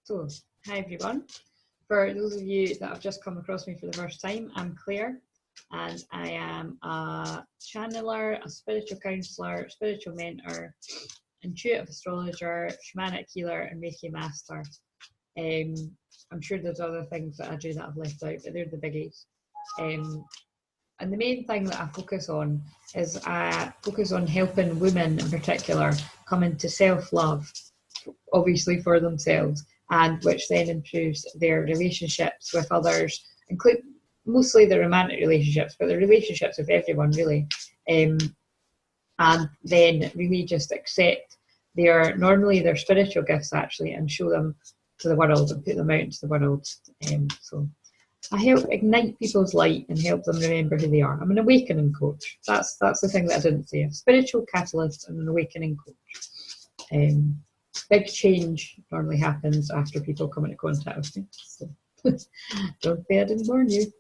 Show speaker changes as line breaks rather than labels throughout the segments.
So, hi everyone. For those of you that have just come across me for the first time, I'm Claire, and I am a channeler, a spiritual counsellor, spiritual mentor, intuitive astrologer, shamanic healer, and Reiki master. I'm sure there's other things that I do that I've left out, but they're the biggies. And the main thing that I focus on is I focus on helping women in particular come into self-love, obviously for themselves, and which then improves their relationships with others, include mostly the romantic relationships, but the relationships with everyone really, and then really just accept normally their spiritual gifts actually, and show them to the world and put them out into the world. So I help ignite people's light and help them remember who they are. I'm an awakening coach. That's the thing that I didn't say. A spiritual catalyst and an awakening coach. Big change normally happens after people come into contact with me. So don't say I didn't warn you.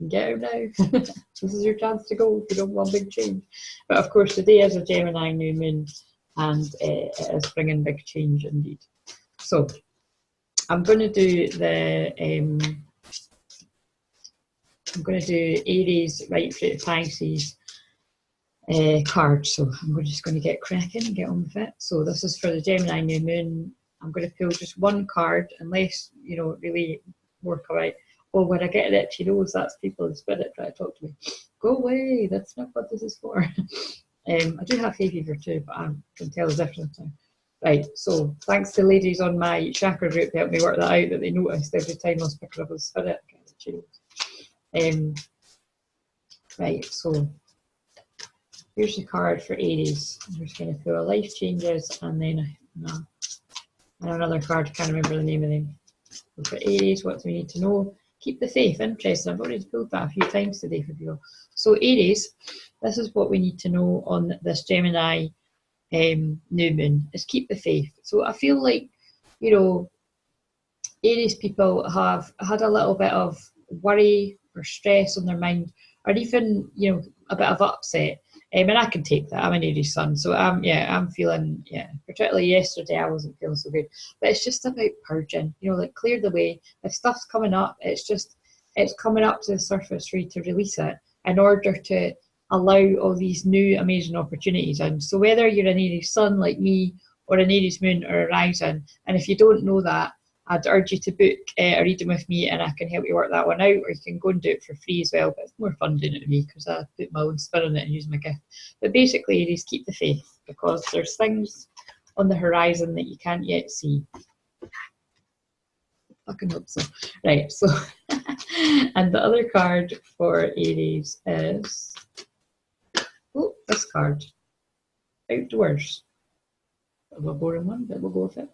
Get out now. This is your chance to go if you don't want big change. But of course, today is a Gemini new moon, and it is bringing big change indeed. So I'm going to do Aries right through to Pisces card. So I'm just going to get cracking and get on with it. So this is for the Gemini new moon. I'm going to pull just one card, unless really work out. Oh, when I get an itchy nose, that's people in spirit trying to talk to me. Go away, that's not what this is for. I do have hay fever too, but I can tell the difference now. Right, so thanks to ladies on my chakra group helped me work that out, that they noticed every time I was picking up a spirit, I get itchy nose. Right, so here's the card for Aries. I'm just going to pull life changes, and then another card. I can't remember the name of them. So for Aries, what do we need to know? Keep the faith. Interesting. I've already pulled that a few times today for people. So Aries, this is what we need to know on this Gemini new moon, is keep the faith. So I feel like, Aries people have had a little bit of worry or stress on their mind, or even, a bit of upset. And I can take that. I'm an Aries sun, so I'm feeling, particularly yesterday I wasn't feeling so good. But it's just about purging, like clear the way. If stuff's coming up, it's coming up to the surface for you to release it in order to allow all these new amazing opportunities in. So whether you're an Aries sun like me, or an Aries moon or a rising, and if you don't know that, I'd urge you to book a reading with me, and I can help you work that one out, or you can go and do it for free as well. But it's more fun doing it with me because I put my own spin on it and use my gift. But basically, Aries, keep the faith, because there's things on the horizon that you can't yet see. I can hope so. Right, so, and the other card for Aries is, this card, outdoors. A boring one, but we'll go with it.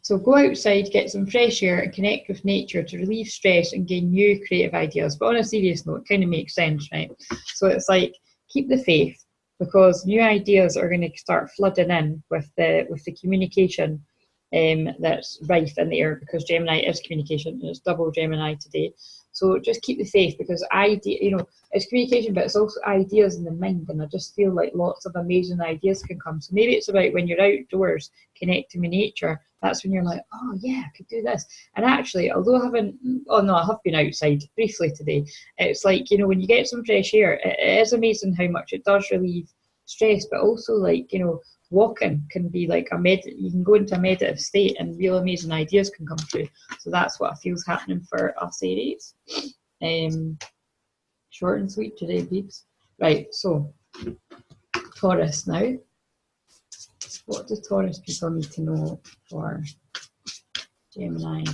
So go outside, get some fresh air, and connect with nature to relieve stress and gain new creative ideas. But on a serious note, it kind of makes sense, right? So it's like, keep the faith, because new ideas are going to start flooding in with the communication that's rife in the air, because Gemini is communication, and it's double Gemini today. So just keep the faith, because it's communication, but it's also ideas in the mind, and I just feel like lots of amazing ideas can come. So maybe it's about when you're outdoors connecting with nature, that's when you're like, oh yeah, I could do this. And actually, although I have been outside briefly today, it's like, when you get some fresh air, it is amazing how much it does relieve stress, but also like, walking can be like you can go into a meditative state and real amazing ideas can come through. So that's what I feel is happening for us Aries. Short and sweet today, peeps. Right, so Taurus now. What do Taurus people need to know for Gemini?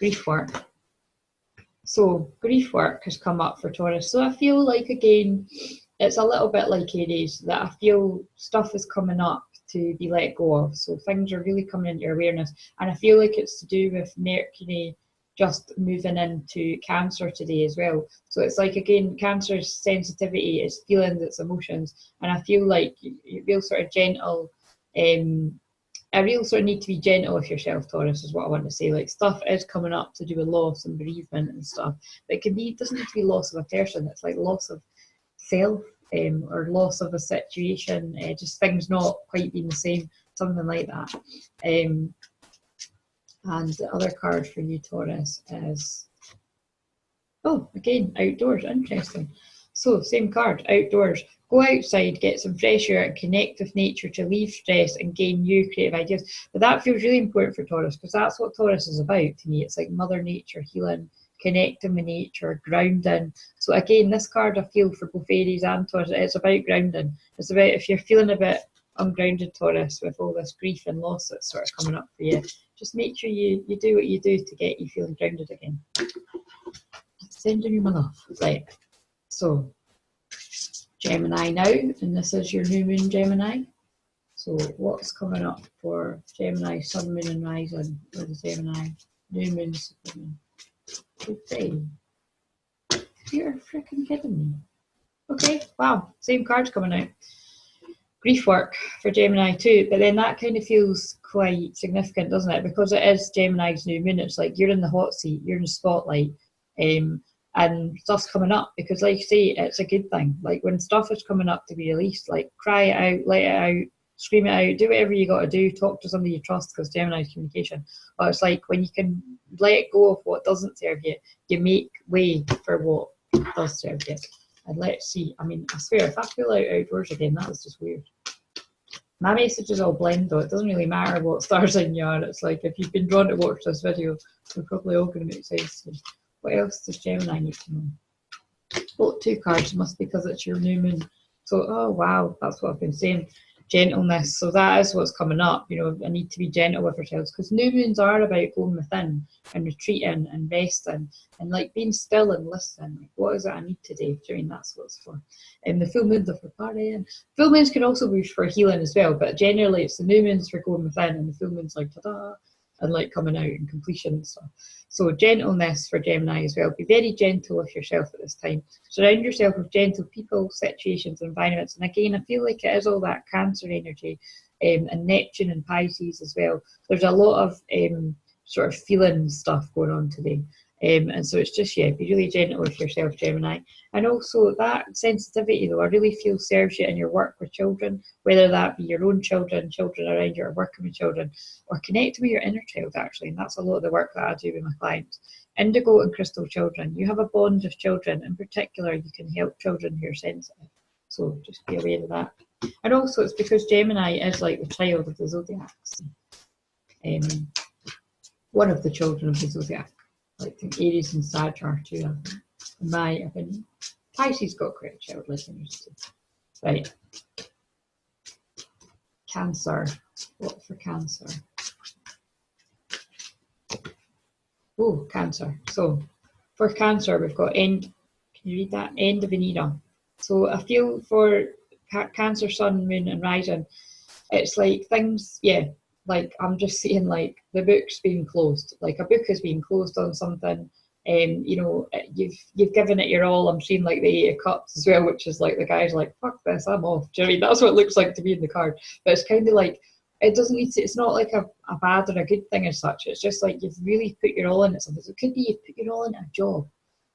Grief work. So grief work has come up for Taurus. So I feel like, again, it's a little bit like Aries, that I feel stuff is coming up to be let go of. So things are really coming into your awareness. And I feel like it's to do with Mercury just moving into Cancer today as well. So it's like, again, Cancer's sensitivity is feelings, it's emotions. And I feel like you feel sort of gentle, a real sort of need to be gentle with yourself, Taurus, is what I want to say. Like, stuff is coming up to do with loss and bereavement and stuff. But it doesn't need to be loss of a person. It's like loss of self, or loss of a situation, just things not quite being the same. something like that. And the other card for you, Taurus, is, oh, again, outdoors. Interesting. So, same card, outdoors. Go outside, get some fresh air, and connect with nature to leave stress and gain new creative ideas. But that feels really important for Taurus, because that's what Taurus is about to me. It's like Mother Nature, healing, connecting with nature, grounding. So again, this card I feel for both Aries and Taurus, it's about grounding. It's about if you're feeling a bit ungrounded, Taurus, with all this grief and loss that's sort of coming up for you, just make sure you do what you do to get you feeling grounded again. Sending you my love. Right. So, Gemini now, and this is your new moon, Gemini. So, what's coming up for Gemini, Sun, Moon, and Rising with the Gemini, new moon, Supermoon? Okay. You're freaking kidding me. Okay, wow, same cards coming out. Grief work for Gemini too, but then that kind of feels quite significant, doesn't it? Because it is Gemini's new moon. It's like you're in the hot seat, you're in the spotlight. And stuff's coming up, because like I say, it's a good thing. Like when stuff is coming up to be released, like cry it out, let it out, scream it out, do whatever you got to do, talk to somebody you trust, because Gemini's communication. But it's like when you can let go of what doesn't serve you, you make way for what does serve you. And let's see, I mean, I swear, if I feel out outdoors again, that was just weird. My messages all blend though, it doesn't really matter what star sign you are. It's like if you've been drawn to watch this video, we're probably all going to make sense. What else does Gemini need to know? Well, 2 cards must be because it's your new moon. So, oh wow, that's what I've been saying. Gentleness. So that is what's coming up. You know, I need to be gentle with ourselves, because new moons are about going within and retreating and resting and like being still and listening. Like, what is it I need today? Do you mean that's what it's for? And the full moons are for partying. Full moons can also be for healing as well, but generally it's the new moons for going within and the full moons like ta-da and like coming out and completion and stuff. So gentleness for Gemini as well. Be very gentle with yourself at this time. Surround yourself with gentle people, situations, environments. And again, I feel like it is all that Cancer energy, and Neptune and Pisces as well. There's a lot of sort of feeling stuff going on today. And so it's just, yeah, be really gentle with yourself, Gemini. And also that sensitivity, though, I really feel serves you in your work with children, whether that be your own children, children around you, or working with children, or connecting with your inner child, actually. And that's a lot of the work that I do with my clients. Indigo and crystal children. You have a bond with children. In particular, you can help children who are sensitive. So just be aware of that. And also it's because Gemini is like the child of the zodiacs. One of the children of the zodiac. Like Aries and Sag are too, in my opinion. Pisces got quite a childlike energy. Right. Cancer. What for Cancer? Oh, Cancer. So for Cancer, we've got end. Can you read that? End of an era. So I feel for Cancer, Sun, Moon, and Rising, it's like things, yeah. Like I'm just saying, like the book's being closed. Like a book is being closed on something. You know, you've given it your all. I'm seeing like the 8 of Cups as well, which is like the guy's like, fuck this, I'm off. Do you know what I mean? That's what it looks like to me in the card. But it's kind of like, it doesn't need to, it's not like a bad or a good thing as such. It's just like you've really put your all into something. So it could be you've put your all into a job,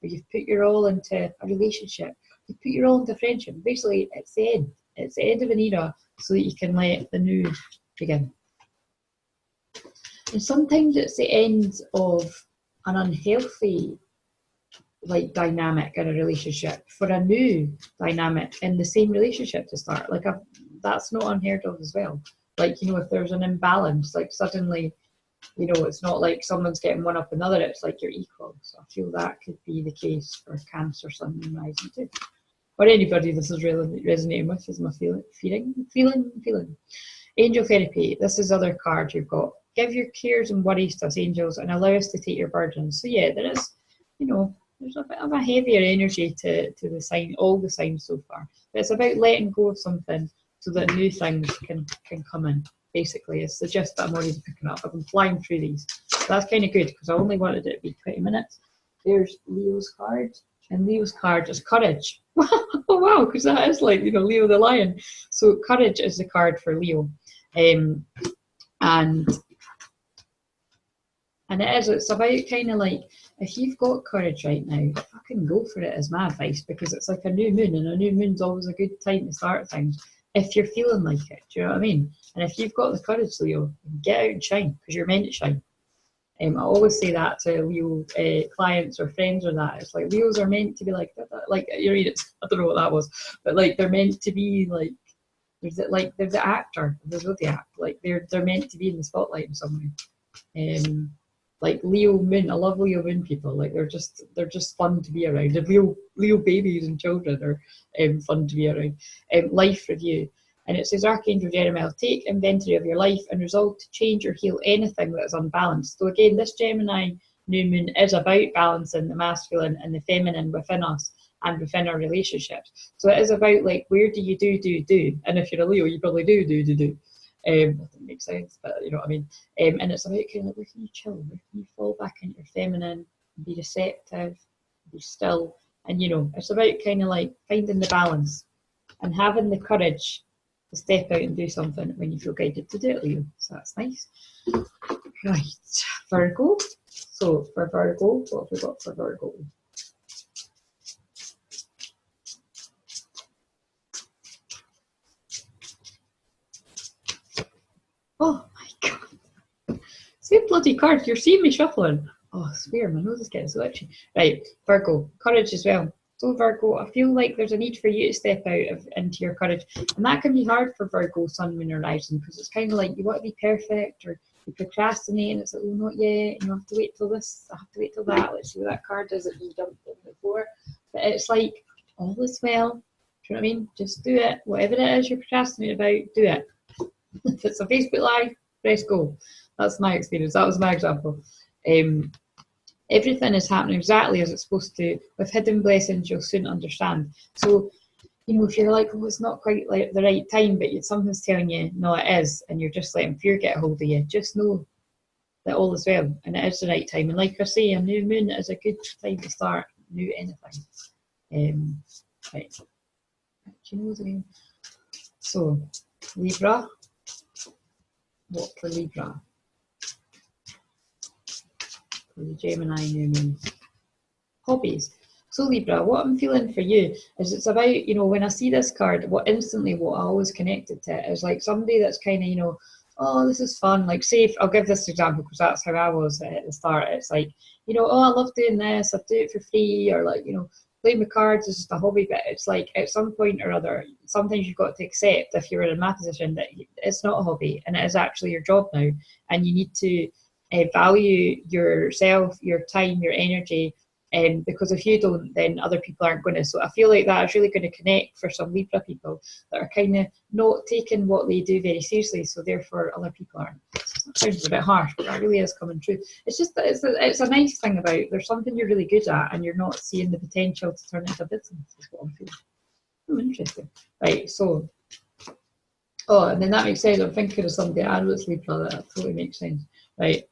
or you've put your all into a relationship, you've put your all into friendship. Basically, it's the end. It's the end of an era so that you can let the new begin. And sometimes it's the end of an unhealthy like dynamic in a relationship for a new dynamic in the same relationship to start. Like that's not unheard of as well. Like, you know, if there's an imbalance, like suddenly, you know, it's not like someone's getting one up another, it's like you're equal. So I feel that could be the case for Cancer, Sun, and Rising too. Or anybody this is really resonating with is my feeling. Angel therapy. This is other card you've got. Give your cares and worries to us angels and allow us to take your burdens. So yeah, there is, you know, there's a bit of a heavier energy to the sign, all the signs so far. But it's about letting go of something so that new things can come in. Basically, it's the gist that I'm already picking up. I've been flying through these. So that's kind of good because I only wanted it to be 20 minutes. There's Leo's card, and Leo's card is courage. Oh wow, because that is like, you know, Leo the lion. So courage is the card for Leo. And it's about kind of like, if you've got courage right now, fucking go for it is my advice, because it's like a new moon, and a new moon's always a good time to start things. if you're feeling like it. Do you know what I mean? And if you've got the courage, Leo, get out and shine, because you're meant to shine. I always say that to Leo clients or friends or that. It's like Leos are meant to be like you read it. I don't know what that was, but like they're meant to be like they're the actor, the zodiac. Like they're meant to be in the spotlight in some way. Like Leo Moon, I love Leo Moon people. Like they're just fun to be around. And Leo babies and children are fun to be around. Life review. And it says, Archangel Jeremiah, take inventory of your life and resolve to change or heal anything that is unbalanced. So again, this Gemini new moon is about balancing the masculine and the feminine within us and within our relationships. So it is about like, where do you do? And if you're a Leo, you probably do. That doesn't make sense, but you know what I mean. And it's about kind of like, where can you chill? Where can you fall back into your feminine, be receptive, be still? And you know, it's about kind of like finding the balance and having the courage to step out and do something when you feel guided to do it, Leo. So that's nice. Right, Virgo. So for Virgo, what have we got for Virgo? Oh my god. Same bloody card. You're seeing me shuffling. Oh, I swear, my nose is getting so itchy. Right, Virgo. Courage as well. So Virgo, I feel like there's a need for you to step out into your courage. And that can be hard for Virgo, Sun, Moon or Rising, because it's kind of like you want to be perfect or you procrastinate and it's like, oh, not yet. And you have to wait till this. I have to wait till that. Let's see what that card does. It just jumped on before. But it's like, all is well. Do you know what I mean? Just do it. Whatever it is you're procrastinating about, do it. If it's a Facebook Live, press go. That's my experience. That was my example. Everything is happening exactly as it's supposed to. With hidden blessings, you'll soon understand. So, you know, if you're like, oh, it's not quite like the right time, but something's telling you, no, it is, and you're just letting fear get a hold of you, just know that all is well, and it is the right time. And like I say, a new moon is a good time to start new anything. Right. Do you know the name? So, Libra. What for Libra? For the Gemini new moon. Hobbies. So Libra, what I'm feeling for you is it's about, you know, when I see this card, what I always connected to it is like somebody that's kind of, you know, oh, this is fun. Like say, I'll give this example because that's how I was at the start. It's like, you know, oh, I love doing this. I do it for free, or like, you know, playing with cards is just a hobby. But it's like at some point or other, sometimes you've got to accept, if you're in my position, that it's not a hobby and it is actually your job now, and you need to value yourself, your time, your energy. Because if you don't, then other people aren't going to. So I feel like that is really going to connect for some Libra people that are kind of not taking what they do very seriously, so therefore other people aren't. That sounds a bit harsh, but that really is coming true. It's just that it's a nice thing about there's something you're really good at and you're not seeing the potential to turn it into a business, is what I'm feeling. Oh, interesting. Right, so, oh, and then that makes sense. I'm thinking of somebody I know it's Libra, that totally makes sense. Right,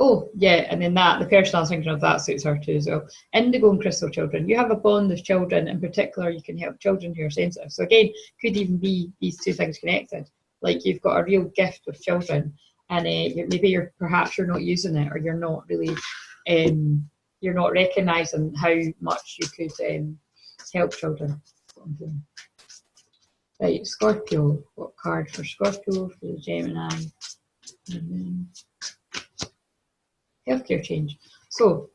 oh, yeah, and then the person I was thinking of, that suits her too as well. Indigo and crystal children. You have a bond with children. In particular, you can help children who are sensitive. So again, could even be these two things connected. Like you've got a real gift with children, and maybe perhaps you're not using it, or you're not really, you're not recognising how much you could help children. Right, Scorpio. What card for Scorpio, for the Gemini? Healthcare change. So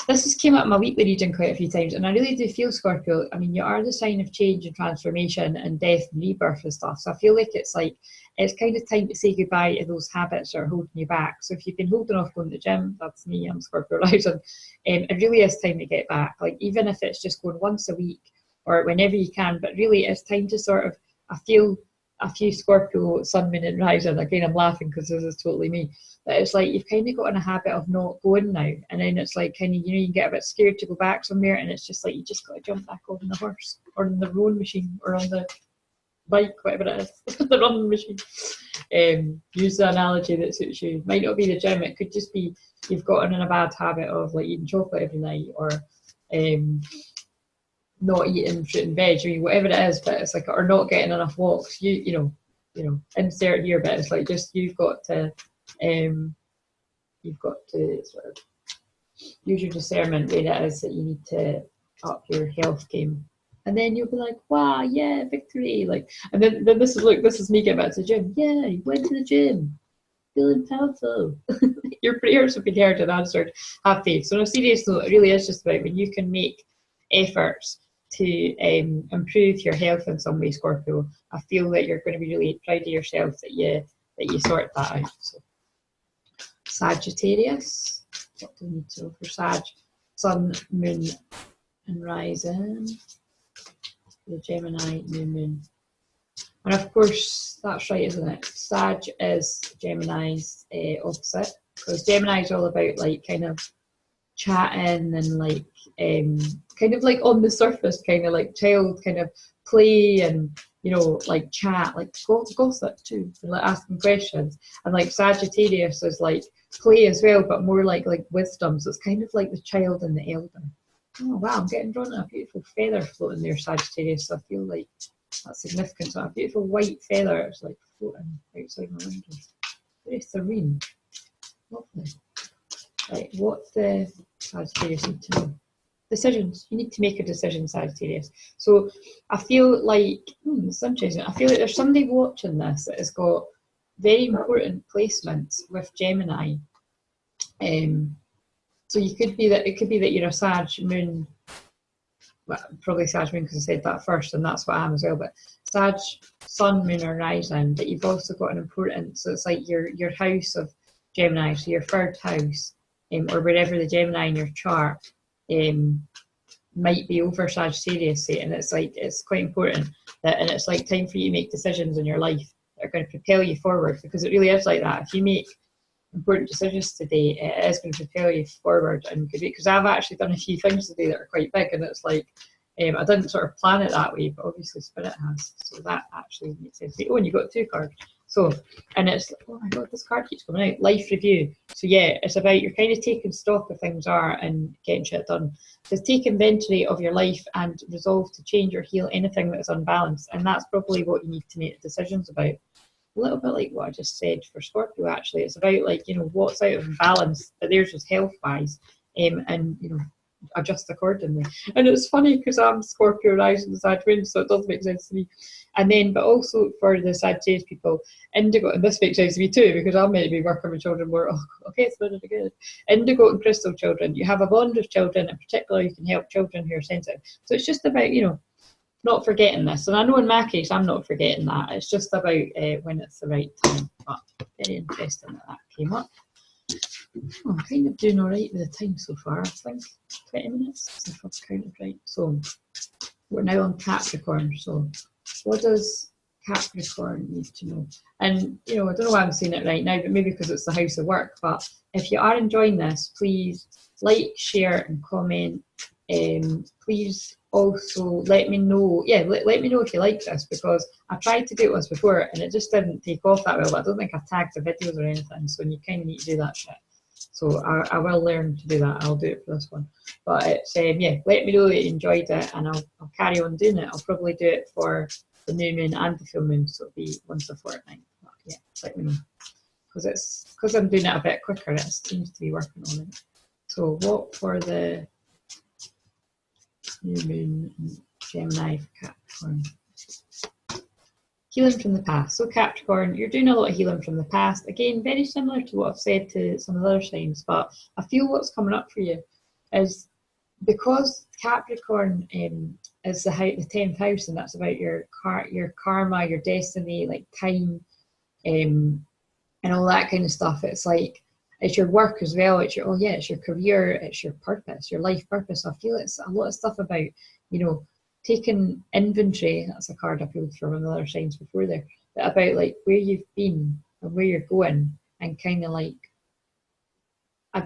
this has came up in my weekly reading quite a few times, and I really do feel, Scorpio, I mean, you are the sign of change and transformation and death and rebirth and stuff. So I feel like it's kind of time to say goodbye to those habits that are holding you back. So if you've been holding off going to the gym, that's me, I'm Scorpio rising. It really is time to get back. Like even if it's just going once a week or whenever you can, but really it's time to sort of, I feel a few Scorpio sun, moon and rising. Again, I'm laughing because this is totally me. But it's like you've kind of got in a habit of not going now, and then it's like kind of, you know, you get a bit scared to go back somewhere, and it's just like you just got to jump back on the horse or on the rowing machine or on the bike, whatever it is, the running machine. Use the analogy that suits you. Might not be the gym. It could just be you've gotten in a bad habit of like eating chocolate every night, or not eating fruit and veg, or whatever it is. But it's like, or not getting enough walks. You know, insert here, but it's like just you've got to sort of use your discernment where it is that you need to up your health game. And then you'll be like, wow, yeah, victory. Like, and then this is me getting back to the gym. Yeah, you went to the gym. Feeling powerful. Your prayers have been heard and answered. Have faith. So on a serious note, it really is just about when you can make efforts to improve your health in some way, Scorpio. I feel that you're going to be really proud of yourself that you sort that out. So, Sagittarius. What do we need to know for Sag? Sun, Moon, and Rising. The Gemini, New Moon. And of course, that's right, isn't it? Sag is Gemini's opposite, because Gemini is all about like kind of chatting and like kind of like on the surface, kind of like child kind of play and, you know, like chat, like gossip too, and like asking questions. And like Sagittarius is like play as well, but more like wisdom. So it's kind of like the child and the elder. Oh wow, I'm getting drawn to a beautiful feather floating there, Sagittarius. So I feel like that's significant. So a beautiful white feather is like floating outside my window. Very serene. Lovely. Right, what the Sagittarius need to know? Decisions. You need to make a decision, Sagittarius. So I feel like, it's interesting. I feel like there's somebody watching this that has got very important placements with Gemini. So it could be that you're a Sag Moon, well, probably Sag Moon because I said that first, and that's what I am as well. But Sag Sun, Moon, or Rising, that you've also got an important. So it's like your house of Gemini, so your third house, or wherever the Gemini in your chart might be over Sagittarius, say, and it's like it's quite important that, and it's like time for you to make decisions in your life that are going to propel you forward, because it really is like that. If you make important decisions today, it is going to propel you forward. And because I've actually done a few things today that are quite big, and it's like I didn't sort of plan it that way, but obviously Spirit has, so that actually makes sense. Oh, and you got 2 cards. So, and it's, oh my god, this card keeps coming out. Life review. So yeah, it's about you're kind of taking stock of things are and getting shit done. So take inventory of your life and resolve to change or heal anything that is unbalanced. And that's probably what you need to make decisions about. A little bit like what I just said for Scorpio, actually. It's about like, you know, what's out of balance, but theirs was health-wise, and, you know, adjust accordingly. And it's funny because I'm Scorpio rising Sag Moon, so it does make sense to me. And then, but also for the Sagittarius people, indigo, and this makes sense to me too, because I'm meant to be working with children more. Oh, okay, it's better again. Indigo and crystal children, you have a bond with children, in particular you can help children who are sensitive. So it's just about, you know, not forgetting this. And I know in my case, I'm not forgetting that. It's just about when it's the right time. But very interesting that came up. Oh, I'm kind of doing all right with the time so far, I think. 20 minutes, if I've counted right. So we're now on Capricorn. So what does Capricorn need to know? And, you know, I don't know why I'm saying it right now, but maybe because it's the house of work. But if you are enjoying this, please like, share, and comment. Please also let me know. Yeah, let me know if you like this, because I tried to do this before and it just didn't take off that well. But I don't think I tagged the videos or anything, so you kind of need to do that shit. So I will learn to do that. I'll do it for this one. But it's yeah, let me know that you enjoyed it, and I'll carry on doing it. I'll probably do it for the new moon and the full moon, so it'll be once a fortnight. But yeah, let me know, because I'm doing it a bit quicker. It seems to be working on it. So what for the new moon and Gemini for Capricorn? Healing from the past. So Capricorn, you're doing a lot of healing from the past. Again, very similar to what I've said to some of the other signs, but I feel what's coming up for you is because Capricorn is the 10th house, and that's about your karma, your destiny, like time, and all that kind of stuff. It's like, it's your work as well. It's your, it's your career, it's your purpose, your life purpose. I feel it's a lot of stuff about, you know, taking inventory. That's a card I pulled from another signs before there, but about like where you've been and where you're going, and kind of like, I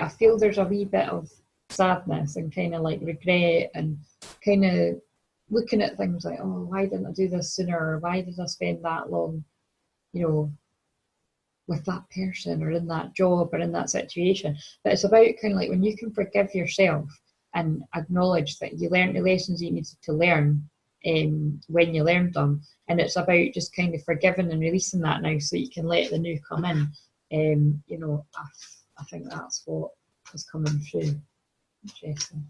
feel there's a wee bit of sadness and kind of like regret, and kind of looking at things like, oh, why didn't I do this sooner, or why did I spend that long, you know, with that person or in that job or in that situation. But it's about kind of like when you can forgive yourself and acknowledge that you learned the lessons you needed to learn when you learned them, and it's about just kind of forgiving and releasing that now, so you can let the new come in. You know, I think that's what is coming through. Interesting.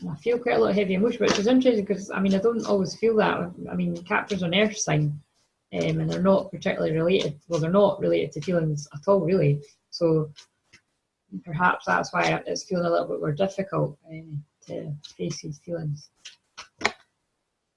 And I feel quite a lot of heavy emotion, which is interesting because, I mean, I don't always feel that. I mean, Capricorn's an earth sign, and they're not particularly related. Well, they're not related to feelings at all, really. So perhaps that's why it's feeling a little bit more difficult to face these feelings.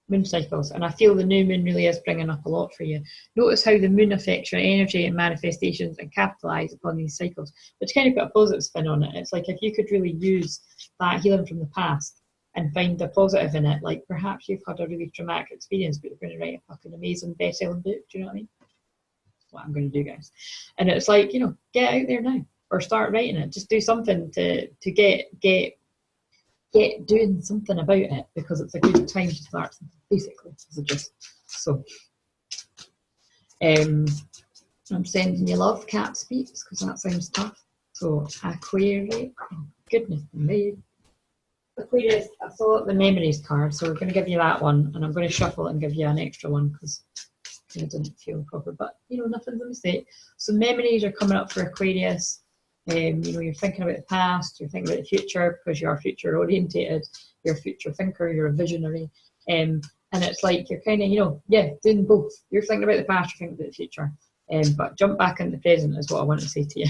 Moon cycles, and I feel the new moon really is bringing up a lot for you. Notice how the moon affects your energy and manifestations and capitalize upon these cycles, which kind of put a positive spin on it. It's like if you could really use that healing from the past and find a positive in it, like perhaps you've had a really traumatic experience, but you're going to write a fucking amazing best-selling book. Do you know what I mean? That's what I'm going to do, guys. And it's like, you know, get out there now or start writing it. Just do something to get doing something about it, because it's a good time to start something, basically. So I'm sending you love, cat speaks, because that sounds tough. So Aquarius, goodness me. Aquarius, I saw the memories card, so we're going to give you that one, and I'm going to shuffle it and give you an extra one because it didn't feel proper, but you know, nothing's a mistake. So memories are coming up for Aquarius. You know, you're thinking about the past, you're thinking about the future because you're future orientated, you're a future thinker, you're a visionary. And it's like you're kind of, you know, yeah, doing both. You're thinking about the past, you're thinking about the future. But jump back into the present is what I want to say to you.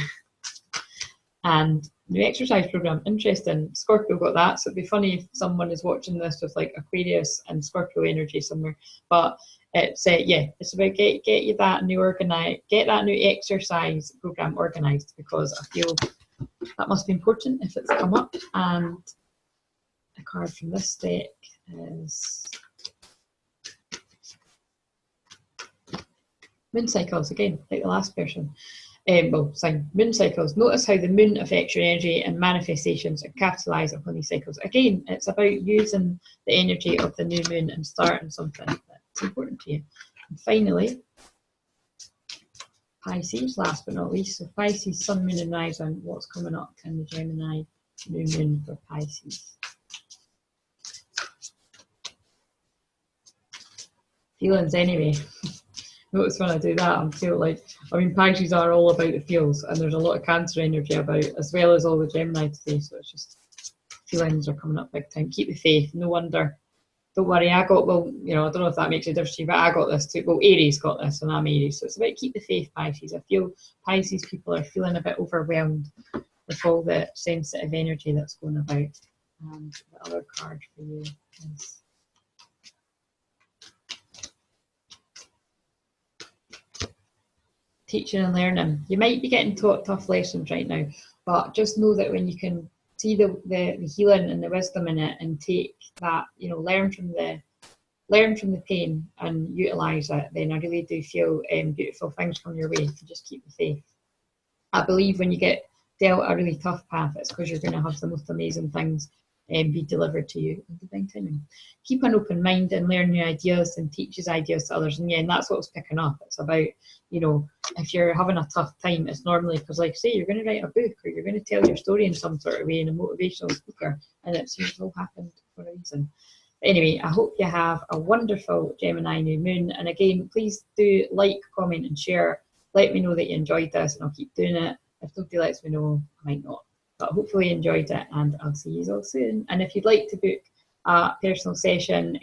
And new exercise program, interesting. Scorpio got that, so it'd be funny if someone is watching this with like Aquarius and Scorpio energy somewhere. But it's yeah, it's about get you that new get that new exercise program organized, because I feel that must be important if it's come up. And a card from this deck is moon cycles again, like the last person. Sign moon cycles. Notice how the moon affects your energy and manifestations and capitalize upon these cycles. Again, it's about using the energy of the new moon and starting something that's important to you. And finally, Pisces, last but not least. So Pisces, sun, moon and rising. What's coming up in the Gemini new moon for Pisces? Feelings anyway. Notice when I do that, I feel like, I mean, Pisces are all about the feels, and there's a lot of Cancer energy about, as well as all the Gemini today, so it's just, feelings are coming up big time. Keep the faith, no wonder. Don't worry, I got, well, you know, I don't know if that makes a difference to you, but I got this too. Well, Aries got this, and I'm Aries, so it's about keep the faith, Pisces. I feel Pisces people are feeling a bit overwhelmed with all the sensitive energy that's going about. And the other card for you is teaching and learning. You might be getting taught tough lessons right now, but just know that when you can see the healing and the wisdom in it and take that, you know, learn from the pain and utilize it, then I really do feel beautiful things come your way. If you just keep the faith. I believe when you get dealt a really tough path, it's because you're going to have the most amazing things be delivered to you in divine timing. Keep an open mind and learn new ideas and teaches ideas to others. And yeah, and that's what's picking up. It's about, you know, if you're having a tough time, it's normally because, like, say, you're going to write a book or you're going to tell your story in some sort of way in a motivational speaker, and it's all happened for a reason. But anyway, I hope you have a wonderful Gemini new moon. And again, please do like, comment, and share. Let me know that you enjoyed this, and I'll keep doing it. If nobody lets me know, I might not. But hopefully you enjoyed it, and I'll see you all soon. And if you'd like to book a personal session,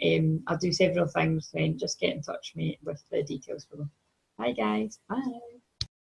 I'll do several things, then just get in touch with me with the details below. Bye guys, bye.